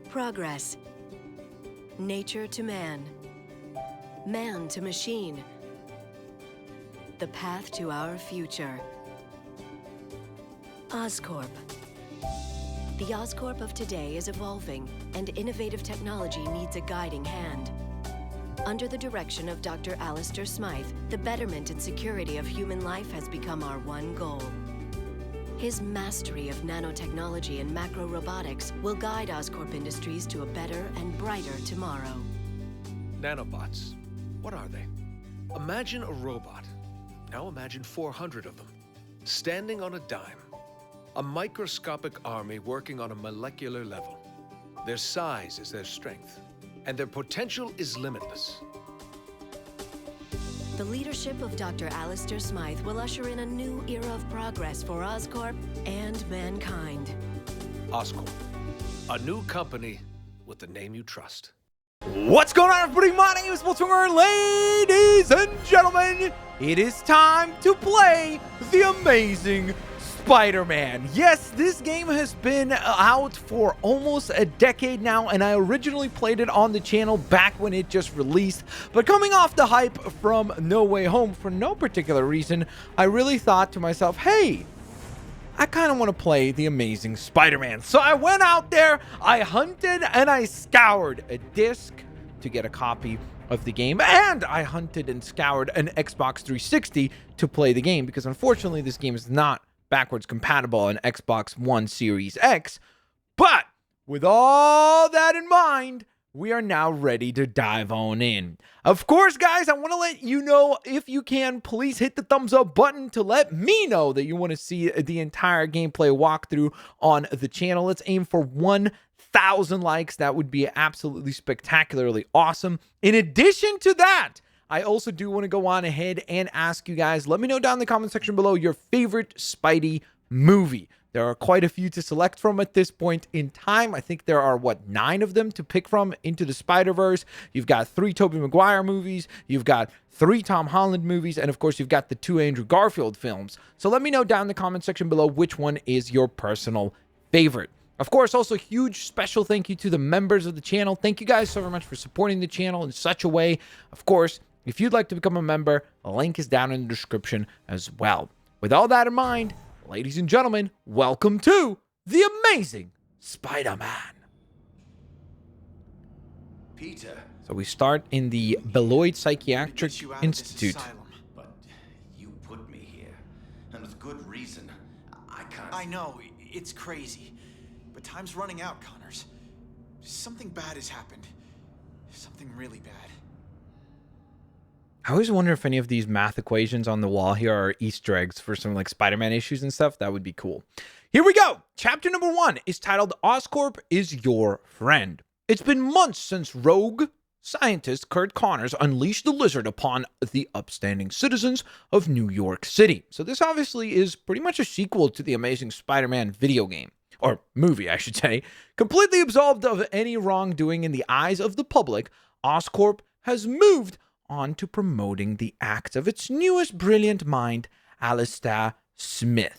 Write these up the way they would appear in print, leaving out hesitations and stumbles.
Progress. Nature to man. Man to machine. The path to our future. Oscorp. The Oscorp of today is evolving, and innovative technology needs a guiding hand. Under the direction of Dr. Alistair Smythe, the betterment and security of human life has become our one goal. His mastery of nanotechnology and macro-robotics will guide Oscorp Industries to a better and brighter tomorrow. Nanobots. What are they? Imagine a robot. Now imagine 400 of them, standing on a dime. A microscopic army working on a molecular level. Their size is their strength, and their potential is limitless. The leadership of Dr. Alistair Smythe will usher in a new era of progress for Oscorp and mankind. Oscorp, a new company with the name you trust. What's going on, everybody? My name is Blitzwinger. Ladies and gentlemen, it is time to play the amazing Spider-Man. Yes, this game has been out for almost a decade now, and I originally played it on the channel back when it just released. But coming off the hype from No Way Home, for no particular reason, I really thought to myself, hey, I kind of want to play the amazing Spider-Man. So I went out there, I hunted, and I scoured a disc to get a copy of the game, and I hunted and scoured an Xbox 360 to play the game, because unfortunately this game is not backwards compatible on Xbox One Series X. But with all that in mind, we are now ready to dive on in. Of course, guys, I want to let you know, if you can, please hit the thumbs up button to let me know that you want to see the entire gameplay walkthrough on the channel. Let's aim for 1,000 likes. That would be absolutely spectacularly awesome. In addition to that, I also do want to go on ahead and ask you guys, let me know down in the comment section below your favorite Spidey movie. There are quite a few to select from at this point in time. I think there are, 9 of them to pick from Into the Spider-Verse. You've got 3 Tobey Maguire movies. You've got 3 Tom Holland movies. And, of course, you've got the 2 Andrew Garfield films. So let me know down in the comment section below which one is your personal favorite. Of course, also huge special thank you to the members of the channel. Thank you guys so very much for supporting the channel in such a way. Of course, if you'd like to become a member, a link is down in the description as well. With all that in mind, ladies and gentlemen, welcome to the amazing Spider-Man. Peter. So we start in the Beloit Psychiatric Institute. Asylum, but you put me here, and with good reason. I can't. I know, it's crazy, but time's running out, Connors. Something bad has happened. Something really bad. I always wonder if any of these math equations on the wall here are Easter eggs for some like Spider-Man issues and stuff. That would be cool. Here we go. Chapter number 1 is titled Oscorp is Your Friend. It's been months since rogue scientist Kurt Connors unleashed the lizard upon the upstanding citizens of New York City. So this obviously is pretty much a sequel to the Amazing Spider-Man video game. Or movie, I should say. Completely absolved of any wrongdoing in the eyes of the public, Oscorp has moved on to promoting the acts of its newest brilliant mind, Alistair Smythe.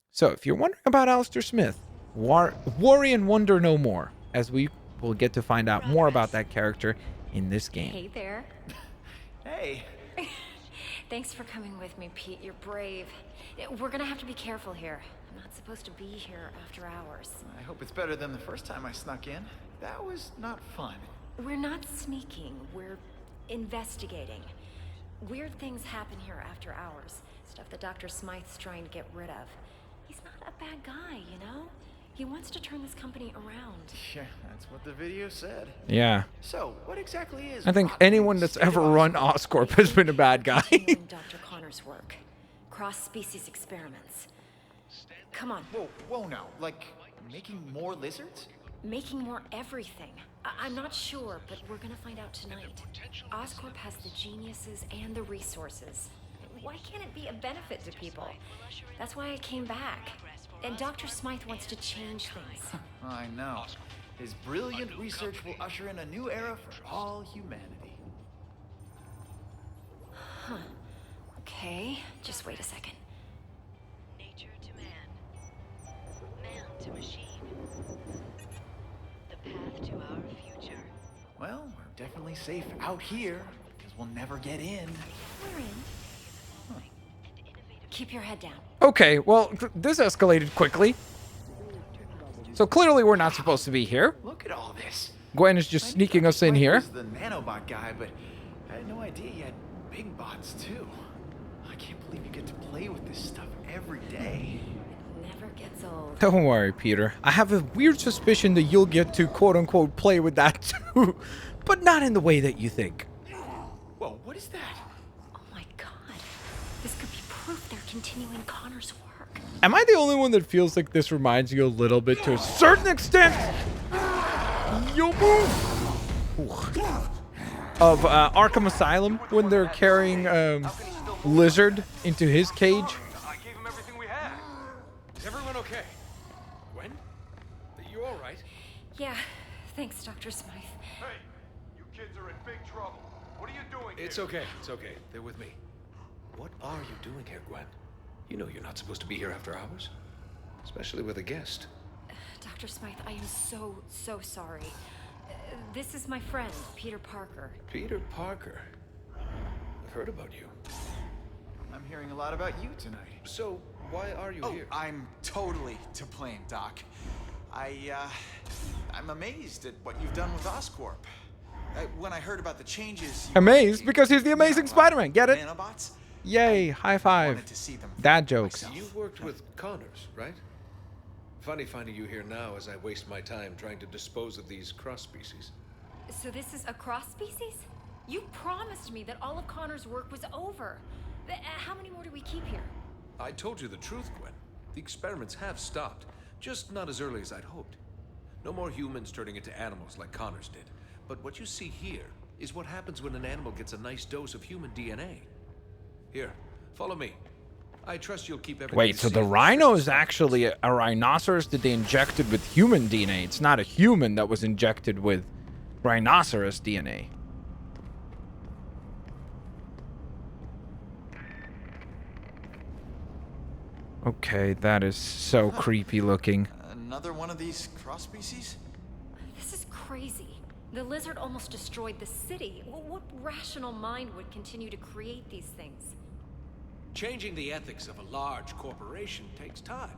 So, if you're wondering about Alistair Smythe, worry and wonder no more, as we will get to find out more about that character in this game. Hey there. Hey. Thanks for coming with me, Pete. You're brave. We're gonna have to be careful here. I'm not supposed to be here after hours. I hope it's better than the first time I snuck in. That was not fun. We're not sneaking. We're investigating. Weird things happen here after hours. Stuff that Dr. Smythe's trying to get rid of. He's not a bad guy, you know? He wants to turn this company around. Yeah, that's what the video said. Yeah. So, what exactly is... I think anyone that's ever run Oscorp has been a bad guy. Dr. Connor's work. Cross-species experiments. Come on. Whoa now. Like, making more lizards? Making more everything. I'm not sure, but we're gonna find out tonight. Oscorp has the geniuses and the resources. Why can't it be a benefit to people? That's why I came back. And Dr. Smythe wants to change things. I know. His brilliant research will usher in a new era for all humanity. Huh. Okay, just wait a second. Nature to man. Man to machine. The path Well, we're definitely safe out here, because we'll never get in. We're in. Keep your head down. Okay, well, this escalated quickly. So clearly we're not supposed to be here. Look at all this. Gwen is just sneaking us in here. I was the nanobot guy, but I had no idea he had big bots too. I can't believe you get to play with this stuff every day. It never gets old. Don't worry, Peter. I have a weird suspicion that you'll get to quote-unquote play with that too. But not in the way that you think. Whoa, what is that? Oh my god. This could be proof they're continuing Connor's work. Am I the only one that feels like this reminds you a little bit to a certain extent? Yo, move! Of Arkham Asylum when they're carrying Lizard into his cage. I gave him everything we had. Is everyone okay? Gwen? Are you all right? Yeah, thanks, Dr. Smythe. Hey, you kids are in big trouble. What are you doing It's here? okay. It's okay. They're with me. What are you doing here, Gwen? You know you're not supposed to be here after hours. Especially with a guest. Dr. Smythe, I am so sorry. This is my friend, Peter Parker. Peter Parker. I've heard about you. I'm hearing a lot about you tonight. So, why are you here? I'm totally to blame, Doc. I'm amazed at what you've done with Oscorp. When I heard about the changes... Amazed because he's the amazing Spider-Man. Get it? Nanobots? Yay, high five. Wanted to see them Dad jokes. myself. You worked with Connors, right? Funny finding you here now as I waste my time trying to dispose of these cross-species. So this is a cross species? You promised me that all of Connor's work was over. How many more do we keep here? I told you the truth, Gwen. The experiments have stopped, just not as early as I'd hoped. No more humans turning into animals like Connors did. But what you see here is what happens when an animal gets a nice dose of human DNA. Here, follow me. I trust you'll keep everything Wait, so the safe. rhino is actually a rhinoceros that they injected with human DNA. It's not a human that was injected with rhinoceros DNA. Okay, that is so creepy looking. Another one of these cross species? This is crazy. The lizard almost destroyed the city. What rational mind would continue to create these things? Changing the ethics of a large corporation takes time.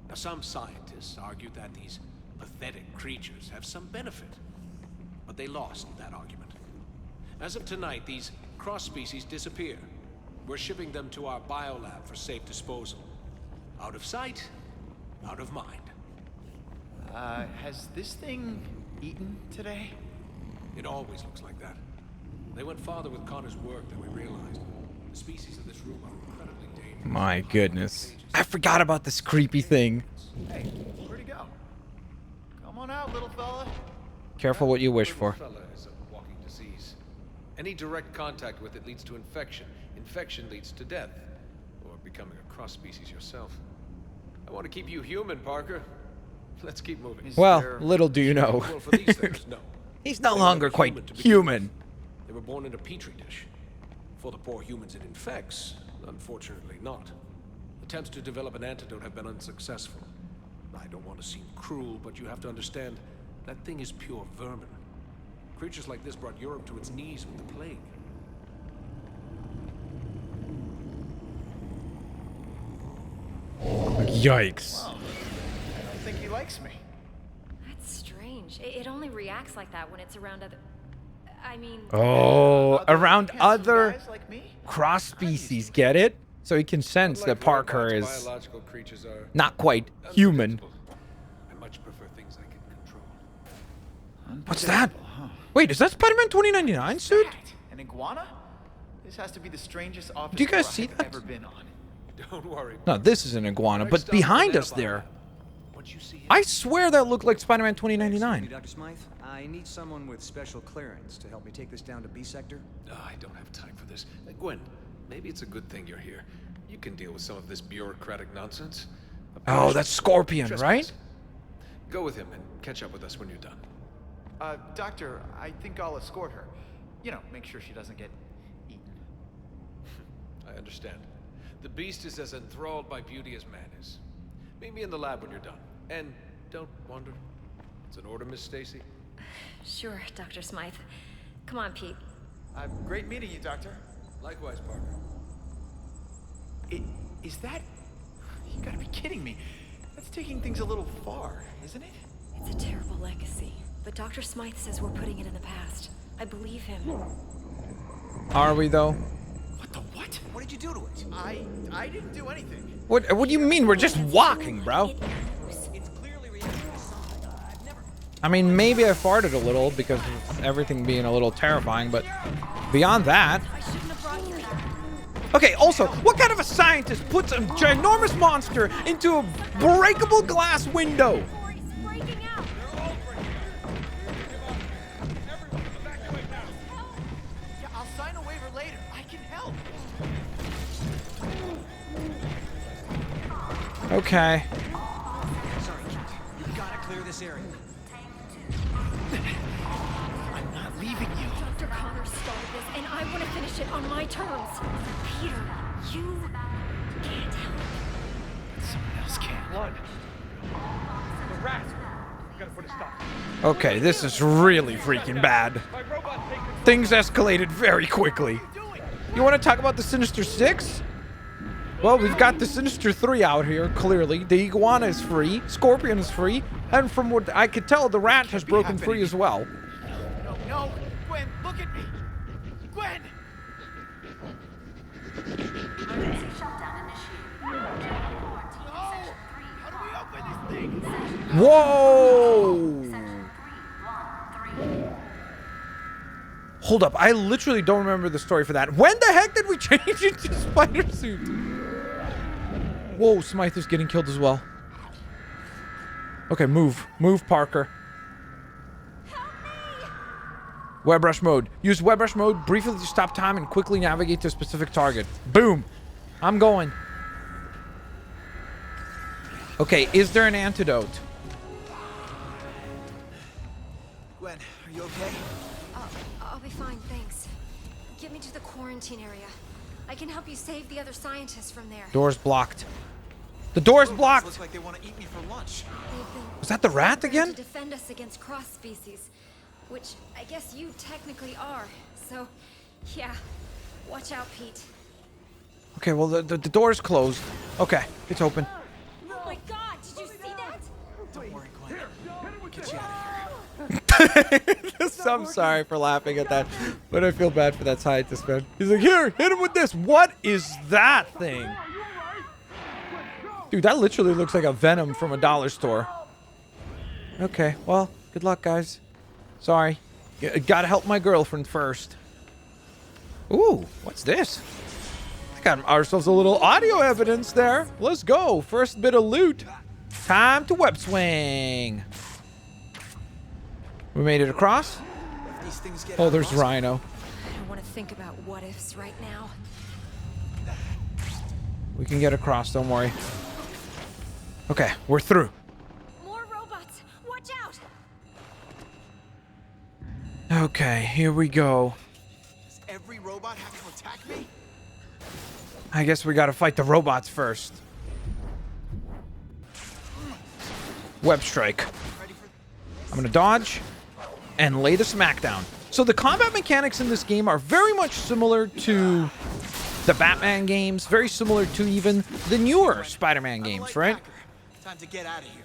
Now, some scientists argue that these pathetic creatures have some benefit, but they lost that argument. As of tonight, these cross-species disappear. We're shipping them to our biolab for safe disposal. Out of sight, out of mind. Has this thing eaten today? It always looks like that. They went farther with Connor's work than we realized. The species in this room are incredibly dangerous. My goodness. I forgot about this creepy thing. Hey, where'd he go? Come on out, little fella. Careful what you wish Little for. fella is a walking disease. Any direct contact with it leads to infection. Infection leads to death. Or becoming a cross-species yourself. I want to keep you human, Parker. Let's keep moving. Well, there- little do you know. Well, for these things, no. He's no They were longer not quite human to begin human. with. They were born in a petri dish. For the poor humans it infects, unfortunately not. Attempts to develop an antidote have been unsuccessful. I don't want to seem cruel, but you have to understand, that thing is pure vermin. Creatures like this brought Europe to its knees with the plague. Yikes. I don't think he likes me. That's strange. It only reacts like that when it's around other... I mean... Oh, Other around handsome other guys like me? cross species, get it? So he can sense that Unlike Parker robots, is biological creatures are not quite human. unpredictable. I much prefer things I can control. What's that? Unpredictable, huh? Wait, is that Spider-Man 2099 suit? That? An iguana? This has to be the strangest office Do you guys tour see I've that? ever been on. Don't worry. No, this is an iguana, Next but stop, behind the us nanobot there, lab. Once you see it, I swear that looked like Spider-Man Excuse me, 2099. Dr. Smythe. I need someone with special clearance to help me take this down to B sector. I don't have time for this. Gwen, maybe it's a good thing you're here. You can deal with some of this bureaucratic nonsense. Oh, that's Scorpion, right? Go with him and catch up with us when you're done. Doctor, I think I'll escort her. You know, make sure she doesn't get eaten. I understand. The beast is as enthralled by beauty as man is. Meet me in the lab when you're done. And don't wander. It's an order, Miss Stacy. Sure, Dr. Smythe. Come on, Pete. Great meeting you, Doctor. Likewise, Parker. Is that... You gotta be kidding me. That's taking things a little far, isn't it? It's a terrible legacy, but Dr. Smythe says we're putting it in the past. I believe him. Are we, though? What the what? What did you do to it? I didn't do anything. What do you mean? We're just walking, bro. It's clearly reacting to solid. I've never... I mean, maybe I farted a little because of everything being a little terrifying, but beyond that... I shouldn't have brought you here. Okay, also, what kind of a scientist puts a ginormous monster into a breakable glass window? Corey's breaking out. Yeah, I'll sign a waiver later. I can help. Okay. Sorry, Kate. You gotta clear this area. I'm not leaving you. Dr. Connor started this, and I want to finish it on my terms. Peter, you can't help. Someone else can. Blood. The rat. Gotta put a stop. Okay, this is really freaking bad. My robot taken. Things escalated very quickly. You want to talk about the Sinister Six? Well, we've got the Sinister 3 out here, clearly. The Iguana is free. Scorpion is free. And from what I could tell, the Rat has broken free as well. No. Gwen, look at me. Gwen! How do we open this thing? Whoa! Hold up, I literally don't remember the story for that. When the heck did we change into spider suit? Whoa, Smythe is getting killed as well. Okay, move. Move, Parker. Web rush mode. Use web rush mode briefly to stop time and quickly navigate to a specific target. Boom. I'm going. Okay, is there an antidote? Gwen, are you okay? I'll be fine, thanks. Get me to the quarantine area. I can help you save the other scientists from there. Door's blocked. The door's blocked! Looks like they want to eat me for lunch. Was that the rat again? To defend us against cross species, which I guess you technically are. So, yeah, watch out, Pete. Okay, well, the door's closed. Okay, it's open. Oh my God! Did you see that? Don't worry, Gwen. We'll get you out of here. I'm sorry for laughing at that, but I feel bad for that scientist, man. He's like, here, hit him with this. What is that thing? Dude, that literally looks like a Venom from a dollar store. Okay, well, good luck, guys. Sorry. Gotta help my girlfriend first. Ooh, what's this? Got ourselves a little audio evidence there. Let's go. First bit of loot. Time to web swing. We made it across. These things get Oh, there's Rhino. I don't want to think about what ifs right now. We can get across, don't worry. Okay, we're through. More robots! Watch out! Okay, here we go. Does every robot have to attack me? I guess we gotta fight the robots first. Web strike. Ready for... I'm gonna dodge and lay the smackdown. So the combat mechanics in this game are very much similar to the Batman games, very similar to even the newer Spider-Man games, right? Time to get out of here.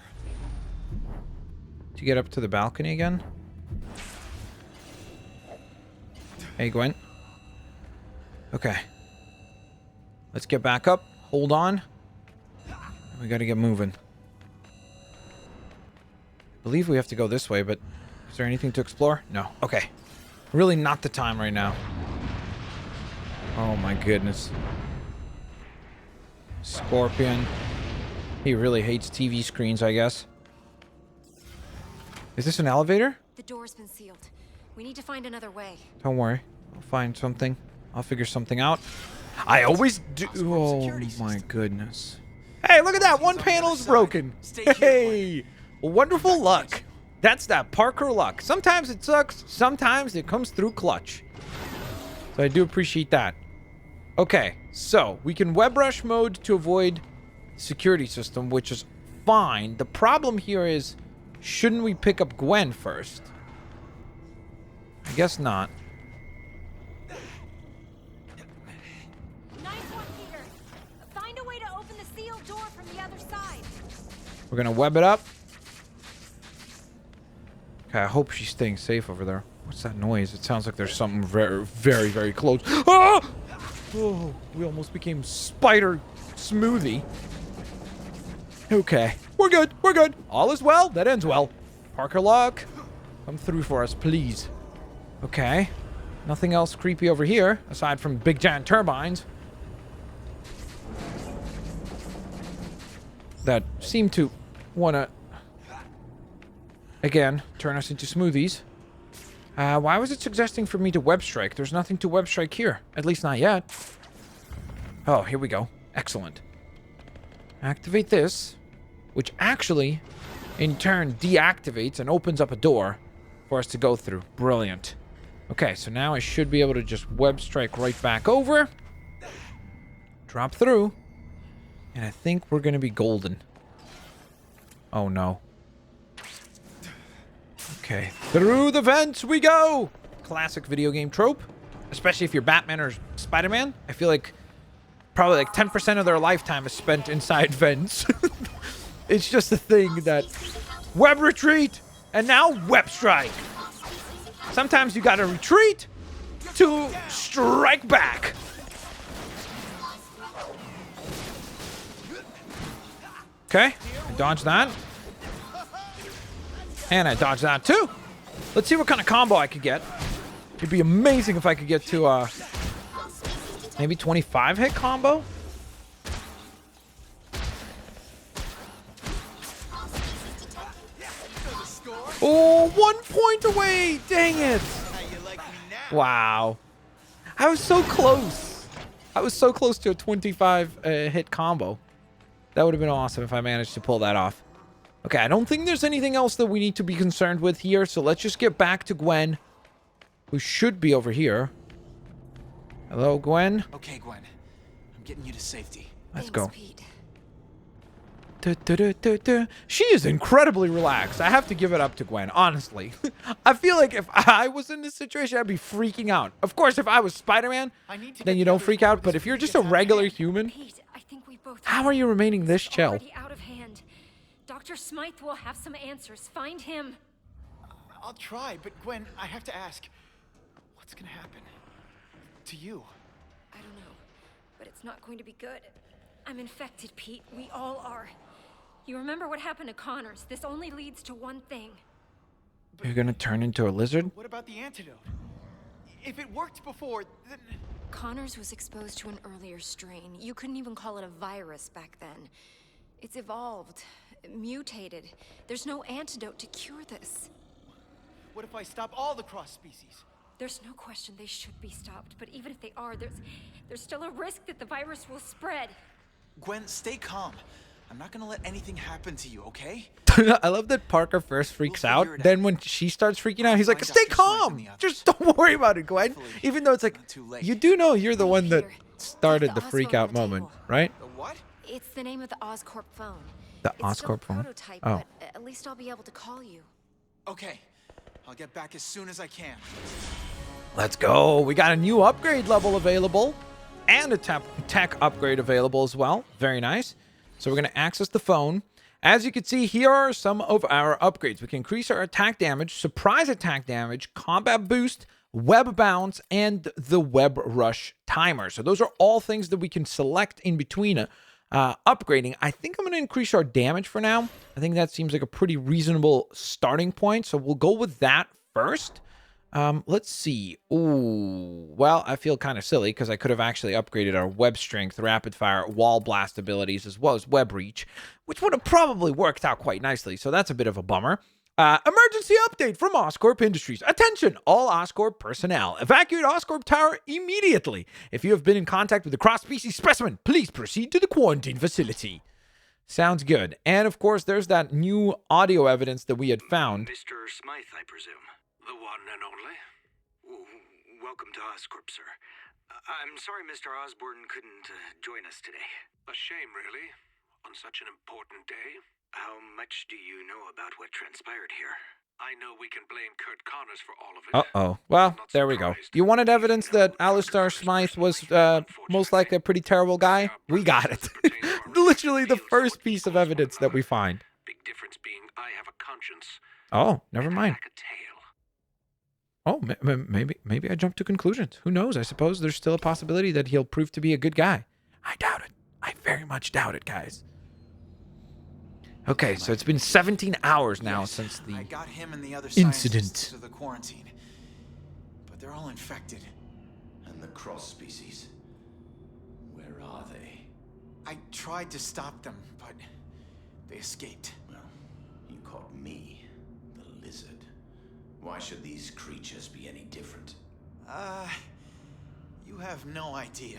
To get up to the balcony again. Hey, Gwen. Okay. Let's get back up. Hold on. We gotta get moving. I believe we have to go this way, but is there anything to explore? No. Okay. Really not the time right now. Oh my goodness. Scorpion. He really hates TV screens, I guess. Is this an elevator? The door's been sealed. We need to find another way. Don't worry. I'll find something. I'll figure something out. I always do. Oh my goodness. Hey, look at that. One panel is broken. Hey, wonderful luck. That's that Parker luck. Sometimes it sucks. Sometimes it comes through clutch. So I do appreciate that. Okay, so we can web rush mode to avoid security system, which is fine. The problem here is, shouldn't we pick up Gwen first? I guess not. Nice one, Peter. Find a way to open the sealed door from the other side. We're gonna web it up. Okay, I hope she's staying safe over there. What's that noise? It sounds like there's something very, very, very close. Ah! Oh, we almost became Spider Smoothie. Okay, we're good. We're good. All is well. That ends well. Parker Lock, come through for us, please. Okay. Nothing else creepy over here, aside from big giant turbines that seem to want to, again, turn us into smoothies. Why was it suggesting for me to web strike? There's nothing to web strike here. At least not yet. Oh, here we go. Excellent. Activate this, which actually, in turn, deactivates and opens up a door for us to go through. Brilliant. Okay, so now I should be able to just web strike right back over. Drop through. And I think we're going to be golden. Oh, no. Okay, through the vents we go! Classic video game trope. Especially if you're Batman or Spider-Man. I feel like probably like 10% of their lifetime is spent inside vents. It's just a thing that... Web retreat! And now web strike! Sometimes you gotta retreat to strike back. Okay, I dodged that. And I dodged that too. Let's see what kind of combo I could get. It'd be amazing if I could get to maybe 25 hit combo. Oh, 1 point away. Dang it. Wow. I was so close. I was so close to a 25 hit combo. That would have been awesome if I managed to pull that off. Okay, I don't think there's anything else that we need to be concerned with here, so let's just get back to Gwen, who should be over here. Hello, Gwen? Okay, Gwen. I'm getting you to safety. Let's Thanks, go. Pete. She is incredibly relaxed. I have to give it up to Gwen, honestly. I feel like if I was in this situation, I'd be freaking out. Of course, if I was Spider-Man, then you don't freak out, but if you're just a regular human, Pete, I think we both how are you remaining this chill? already out of hand. Dr. Smythe will have some answers. Find him. I'll try, but Gwen, I have to ask, what's gonna happen to you? I don't know, but it's not going to be good. I'm infected, Pete. We all are. You remember what happened to Connors? This only leads to one thing. You're gonna turn into a lizard? What about the antidote? If it worked before, then... Connors was exposed to an earlier strain. You couldn't even call it a virus back then. It's evolved, mutated. There's no antidote to cure this. What if I stop all the cross species? There's no question they should be stopped, but even if they are, there's still a risk that the virus will spread. Gwen, stay calm. I'm not gonna let anything happen to you, okay? I love that Parker first freaks out. Then when she starts freaking out, he's like, stay calm. Just don't worry about it, Gwen. Even though it's like, you do know you're the one that started the freak out moment, right? The what? It's the name of the Oscorp phone. The It's still a Oscorp phone? prototype, Oh. but at least I'll be able to call you. Okay. I'll get back as soon as I can. Let's go. We got a new upgrade level available and a tech upgrade available as well. Very nice. So we're going to access the phone. As you can see, here are some of our upgrades. We can increase our attack damage, surprise attack damage, combat boost, web bounce, and the web rush timer. So those are all things that we can select in between upgrading. I think I'm going to increase our damage for now. I think that seems like a pretty reasonable starting point. So we'll go with that first. Let's see. Ooh, well, I feel kind of silly because I could have actually upgraded our web strength, rapid fire, wall blast abilities, as well as web reach, which would have probably worked out quite nicely. So that's a bit of a bummer. Emergency update from Oscorp Industries. Attention, all Oscorp personnel. Evacuate Oscorp Tower immediately. If you have been in contact with a cross-species specimen, please proceed to the quarantine facility. Sounds good. And of course, there's that new audio evidence that we had found. Mr. Smythe, I presume. The one and only. Welcome to Oscorp, sir. I'm sorry Mr. Osborn couldn't join us today. A shame, really, on such an important day. How much do you know about what transpired here? I know we can blame Kurt Connors for all of it. Uh-oh. Well, there we go. You wanted evidence that Alistair Smythe was most likely a pretty terrible guy? We got it. Literally the first piece of evidence that we find. Big difference being I have a conscience. Oh, never mind. Like a tail. Oh, maybe I jumped to conclusions. Who knows? I suppose there's still a possibility that he'll prove to be a good guy. I doubt it. I very much doubt it, guys. Okay, so it's been 17 hours now since the I got him and the other incident scientists to the quarantine, but they're all infected. And the cross species, where are they? I tried to stop them, but they escaped. Well, you caught me, the lizard. Why should these creatures be any different? You have no idea.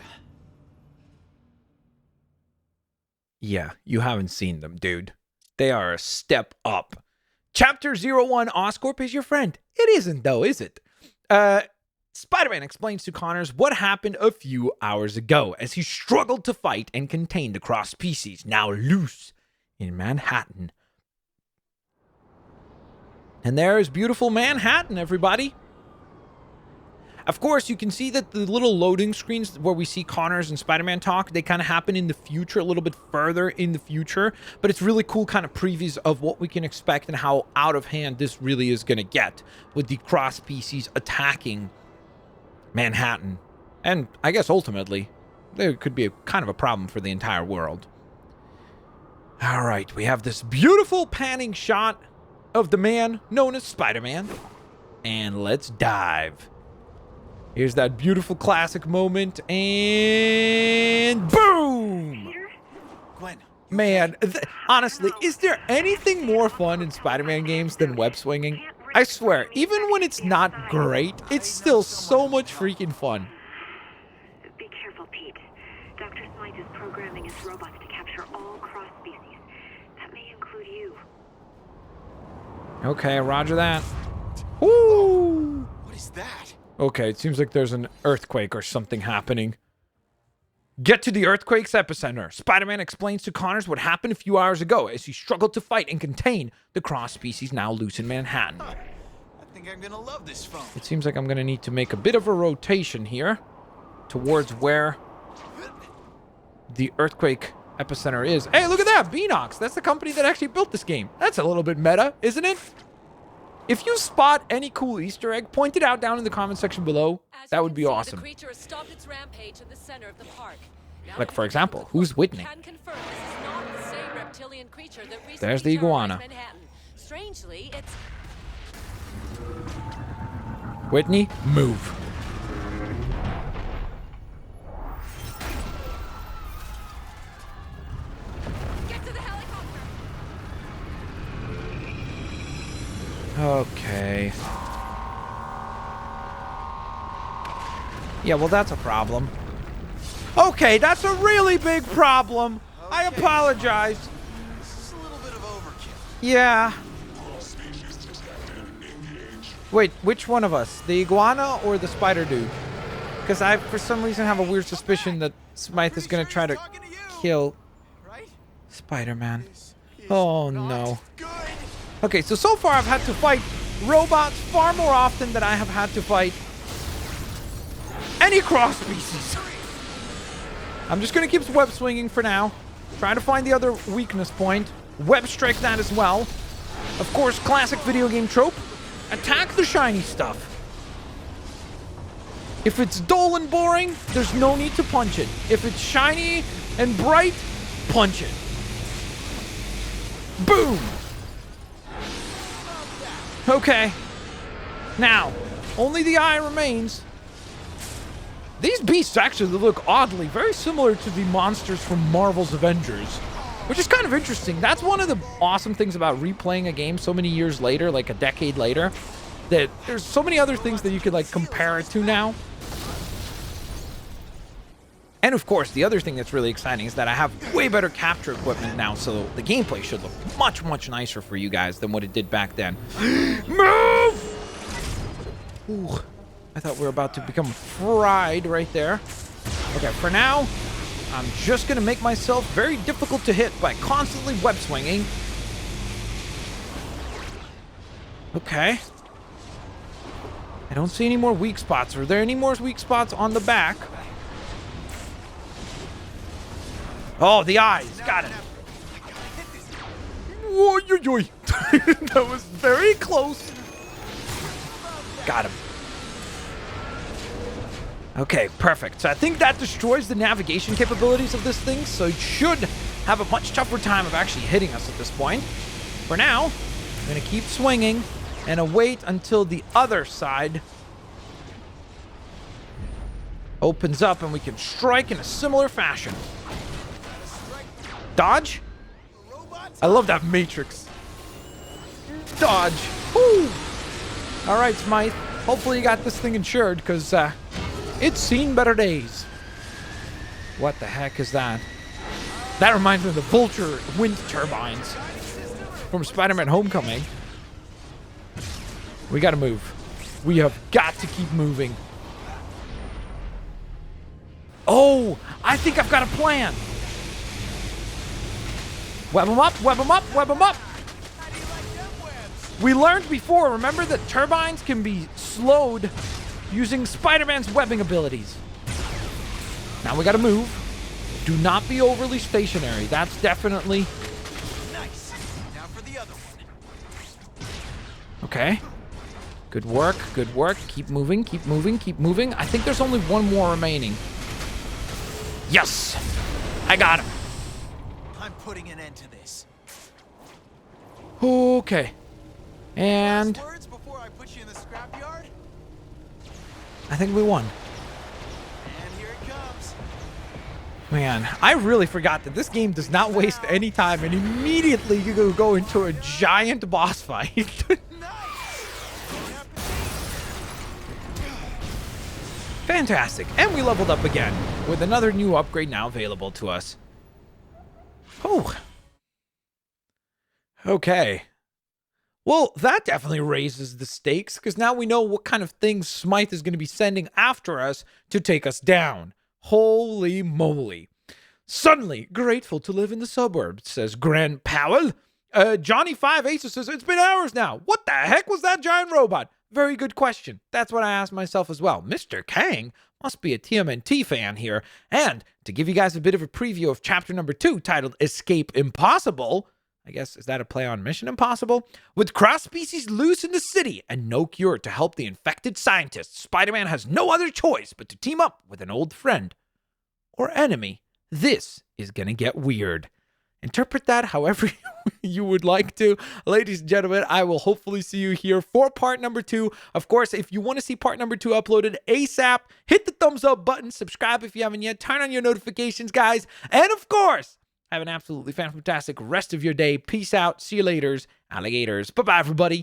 Yeah, you haven't seen them, dude. They are a step up. Chapter 01, Oscorp is your friend. It isn't, though, is it? Spider-Man explains to Connors what happened a few hours ago as he struggled to fight and contain the cross species, now loose in Manhattan. And there is beautiful Manhattan, everybody. Of course, you can see that the little loading screens where we see Connors and Spider-Man talk, they kind of happen in the future, a little bit further in the future. But it's really cool kind of previews of what we can expect and how out of hand this really is going to get with the cross species attacking Manhattan. And I guess ultimately, there could be a kind of a problem for the entire world. All right, we have this beautiful panning shot of the man known as Spider-Man. And let's dive. Here's that beautiful classic moment, and boom! Gwen. Man, honestly, is there anything more fun in Spider-Man games than web swinging? I swear, even when it's not great, it's still so much freaking fun. Be careful, Pete. Dr. Smythe is programming his robots to capture all cross species. That may include you. Okay, roger that. Woo! What is that? Okay, it seems like there's an earthquake or something happening. Get to the earthquake's epicenter. Spider-Man explains to Connors what happened a few hours ago as he struggled to fight and contain the cross species now loose in Manhattan. I think I'm gonna love this phone. It seems like I'm going to need to make a bit of a rotation here towards where the earthquake epicenter is. Hey, look at that! Beanox. That's the company that actually built this game. That's a little bit meta, isn't it? If you spot any cool Easter egg, point it out down in the comment section below. That would be awesome. The creature has stopped its rampage in the center of the park. Like, for example, who's Whitney? Can confirm this is not the same reptilian creature that recently There's the iguana. terrorized Manhattan. Strangely, it's Whitney, move. get to the helicopter. Okay. Yeah, well, that's a problem. Okay, that's a really big problem. Okay. I apologize. This is a little bit of overkill. Yeah. Wait, which one of us? The iguana or the spider dude? Because I, for some reason, have a weird suspicion that Smythe is going to try to kill Spider-Man. Oh, no. Okay, so far I've had to fight robots far more often than I have had to fight any cross species. I'm just going to keep web swinging for now. Trying to find the other weakness point. Web strike that as well. Of course, classic video game trope. Attack the shiny stuff. If it's dull and boring, there's no need to punch it. If it's shiny and bright, punch it. Boom! Okay. Now, only the eye remains. These beasts actually look oddly very similar to the monsters from Marvel's Avengers, which is kind of interesting. That's one of the awesome things about replaying a game so many years later, like a decade later, that there's so many other things that you could like compare it to now. And of course, the other thing that's really exciting is that I have way better capture equipment now, so the gameplay should look much, much nicer for you guys than what it did back then. Move! Ooh, I thought we were about to become fried right there. Okay, for now, I'm just going to make myself very difficult to hit by constantly web swinging. Okay. I don't see any more weak spots. Are there any more weak spots on the back? Oh, the eyes. Got it. Oy, oy, oy. That was very close. Got him. Okay, perfect. So I think that destroys the navigation capabilities of this thing, so it should have a much tougher time of actually hitting us at this point. For now, I'm going to keep swinging and await until the other side opens up and we can strike in a similar fashion. Dodge? I love that matrix. Dodge. Woo! All right, Smythe. Hopefully you got this thing insured, because it's seen better days. What the heck is that? That reminds me of the Vulture wind turbines from Spider-Man Homecoming. We gotta move. We have got to keep moving. Oh, I think I've got a plan. Web them up, web them up, web them up. We learned before, remember that turbines can be slowed using Spider-Man's webbing abilities. Now we gotta move. Do not be overly stationary. That's definitely... Nice. Now for the other one. Okay. Good work, good work. Keep moving, keep moving, keep moving. I think there's only one more remaining. Yes! I got him. I'm putting an end to this. Okay. And Last words before I put you in the scrapyard? I think we won. And here it comes. Man, I really forgot that this game does not waste any time, and immediately you go into a giant boss fight. Fantastic. And we leveled up again with another new upgrade now available to us. Oh. Okay. Well, that definitely raises the stakes, because now we know what kind of things Smythe is going to be sending after us to take us down. Holy moly. Suddenly grateful to live in the suburbs, says Grant Powell. Johnny 5 Aces says, it's been hours now. What the heck was that giant robot? Very good question. That's what I asked myself as well. Mr. Kang must be a TMNT fan here. And to give you guys a bit of a preview of chapter number 2, titled Escape Impossible, I guess, is that a play on Mission Impossible? With cross-species loose in the city and no cure to help the infected scientists, Spider-Man has no other choice but to team up with an old friend or enemy. This is gonna get weird. Interpret that however you would like to. Ladies and gentlemen, I will hopefully see you here for part number 2. Of course, if you want to see part number 2 uploaded ASAP, hit the thumbs up button, subscribe if you haven't yet, turn on your notifications, guys, and of course, have an absolutely fantastic rest of your day. Peace out. See you later, alligators. Bye-bye, everybody.